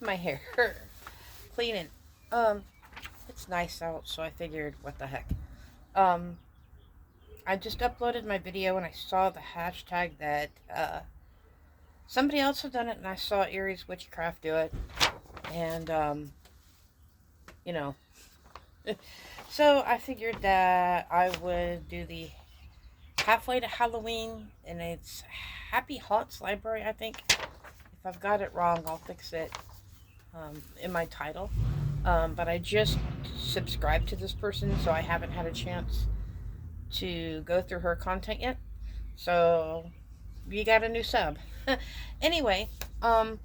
my hair. Cleaning. It's nice out, so I figured, what the heck. Um, I just uploaded my video and I saw the hashtag that somebody else had done it, and I saw Erie's Witchcraft do it, and you know, so I figured that I would do the halfway to Halloween, and it's Happy Haunts Library, I think. If I've got it wrong, I'll fix it in my title. But I just subscribed to this person, so I haven't had a chance to go through her content yet. So you got a new sub. Anyway, um,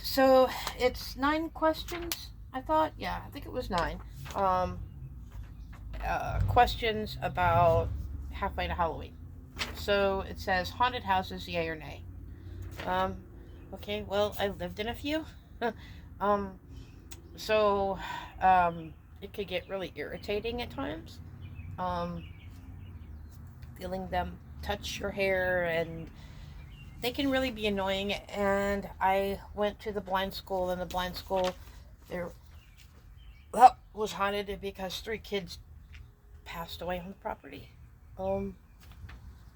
so it's 9 questions. I thought, yeah, I think it was 9. Um, Questions about halfway to Halloween. So it says haunted houses, yay or nay. Um, okay, well, I lived in a few. um, so it could get really irritating at times. Um, Feeling them touch your hair, and they can really be annoying. And I went to the blind school, and the blind school there was haunted because 3 kids passed away on the property. Um,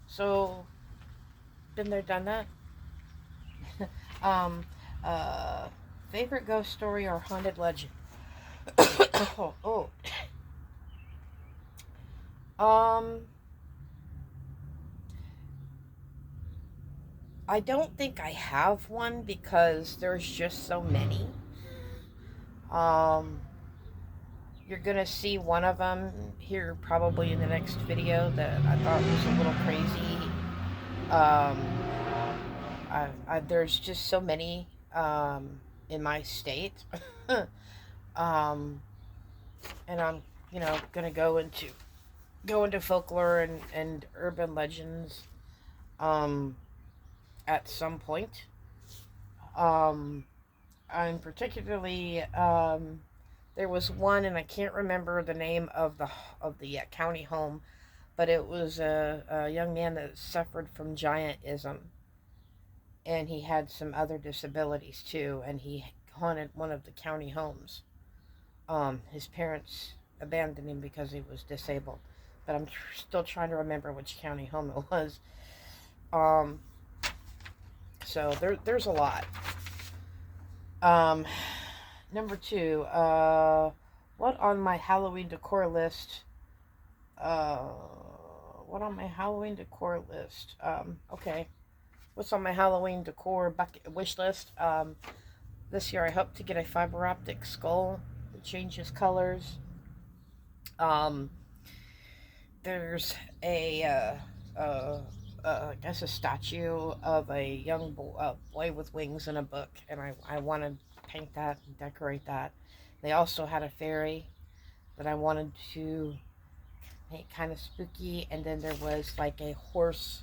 so been there, done that. um, uh, Favorite ghost story or haunted legend? oh. Um, I don't think I have one because there's just so many. Um, you're gonna see one of them here probably in the next video that I thought was a little crazy. Um, there's just so many in my state, um, and I'm gonna go into folklore and urban legends um, at some point. Um, I'm particularly there was one, and I can't remember the name of the county home, but it was a young man that suffered from giantism, and he had some other disabilities too, and he haunted one of the county homes. His parents abandoned him because he was disabled, but I'm still trying to remember which county home it was. Um, so there's a lot. Um, Number 2, what on my Halloween decor list? Uh, what on my Halloween decor list? Okay, what's on my Halloween decor bucket wish list? This year I hope to get a fiber optic skull that changes colors. Um, there's I guess a statue of a young boy with wings in a book, and I want to paint that and decorate that. They also had a fairy that I wanted to make kind of spooky, and then there was like a horse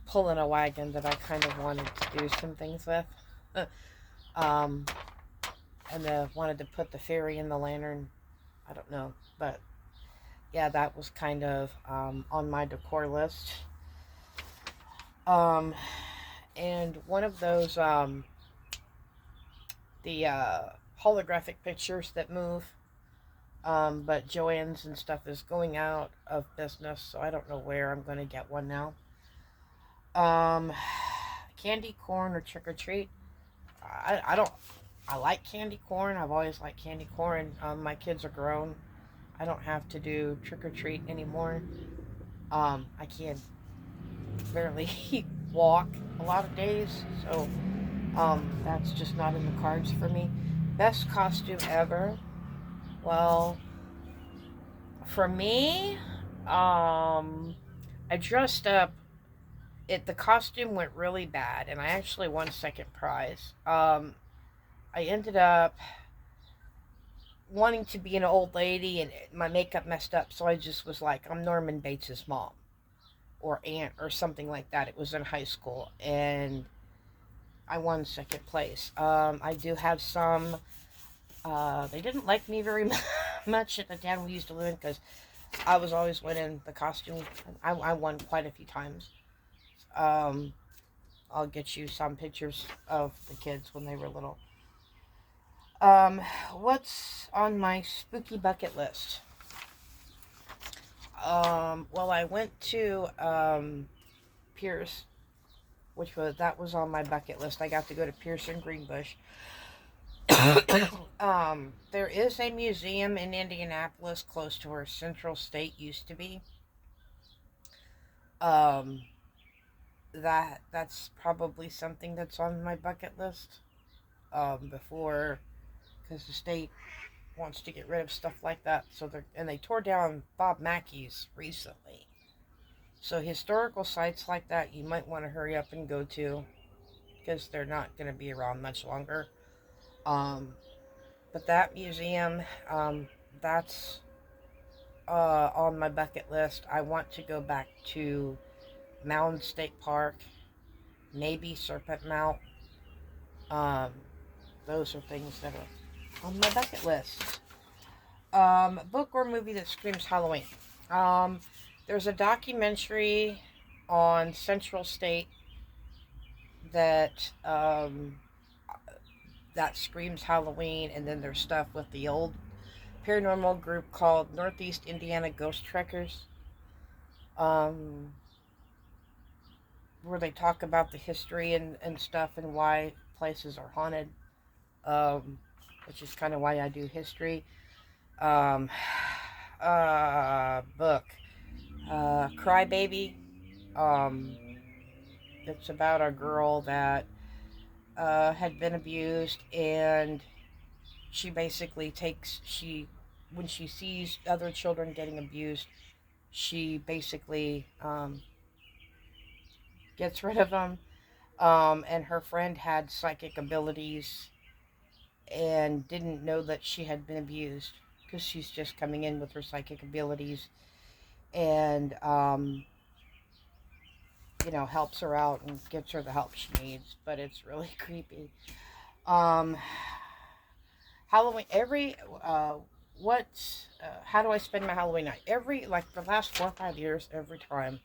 pulling a wagon that I kind of wanted to do some things with. um, and wanted to put the fairy in the lantern. I don't know, but yeah, that was kind of on my decor list. Um, and one of those the holographic pictures that move. But Joann's and stuff is going out of business, so I don't know where I'm going to get one now. Um, Candy corn or trick or treat? I don't. I like candy corn. I've always liked candy corn. My kids are grown. I don't have to do trick or treat anymore. I can barely walk a lot of days, so that's just not in the cards for me. Best costume ever? Well, for me, I dressed up. The costume went really bad, and I actually won second prize. I ended up wanting to be an old lady, and my makeup messed up, so I just was like, I'm Norman Bates' mom or aunt or something like that. It was in high school, and I won second place. I do have some. They didn't like me very much at the town we used to live in because I was always winning the costume. I won quite a few times. Um, I'll get you some pictures of the kids when they were little. What's on my spooky bucket list? Well, I went to Pierce, that was on my bucket list. I got to go to Pierce and Greenbush. There is a museum in Indianapolis close to where Central State used to be. Um, that's probably something that's on my bucket list. Before, because the state wants to get rid of stuff like that. They tore down Bob Mackey's recently. So historical sites like that, you might want to hurry up and go to, because they're not going to be around much longer. Um, but that museum, that's on my bucket list. I want to go back to Mound State Park, maybe Serpent Mount. Um, those are things that are on my bucket list. Book or movie that screams Halloween. Um, there's a documentary on Central State that that screams Halloween, and then there's stuff with the old paranormal group called Northeast Indiana Ghost Trekkers, um, where they talk about the history and stuff and why places are haunted, um, which is kind of why I do history. Um, Book, Crybaby. Um, it's about a girl that had been abused, and she basically when she sees other children getting abused, she basically gets rid of them. And her friend had psychic abilities and didn't know that she had been abused, because she's just coming in with her psychic abilities, and helps her out and gives her the help she needs. But it's really creepy. Um, Halloween, how do I spend my Halloween night? Like the last 4 or 5 years, every time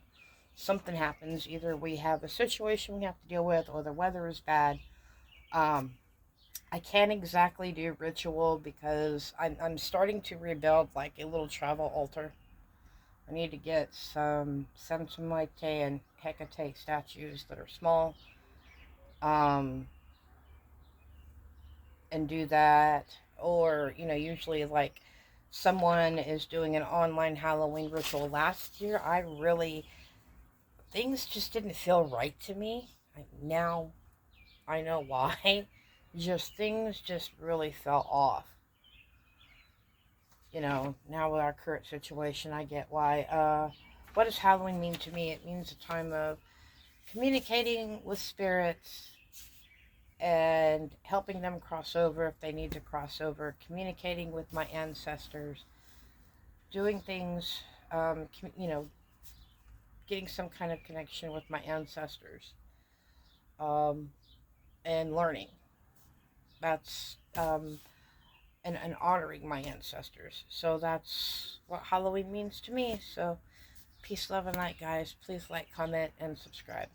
something happens, either we have a situation we have to deal with or the weather is bad. Um, I can't exactly do ritual because I'm starting to rebuild like a little travel altar. I need to get some Samsamite and Hecate statues that are small, um, and do that. Or, usually like someone is doing an online Halloween ritual. Last year, things just didn't feel right to me. Like, now I know why. Just things just really fell off. Now with our current situation, I get why. What does Halloween mean to me? It means a time of communicating with spirits and helping them cross over if they need to cross over, communicating with my ancestors, doing things, getting some kind of connection with my ancestors, um, and learning. That's and honoring my ancestors. So that's what Halloween means to me. So peace, love, and light, guys. Please like, comment, and subscribe.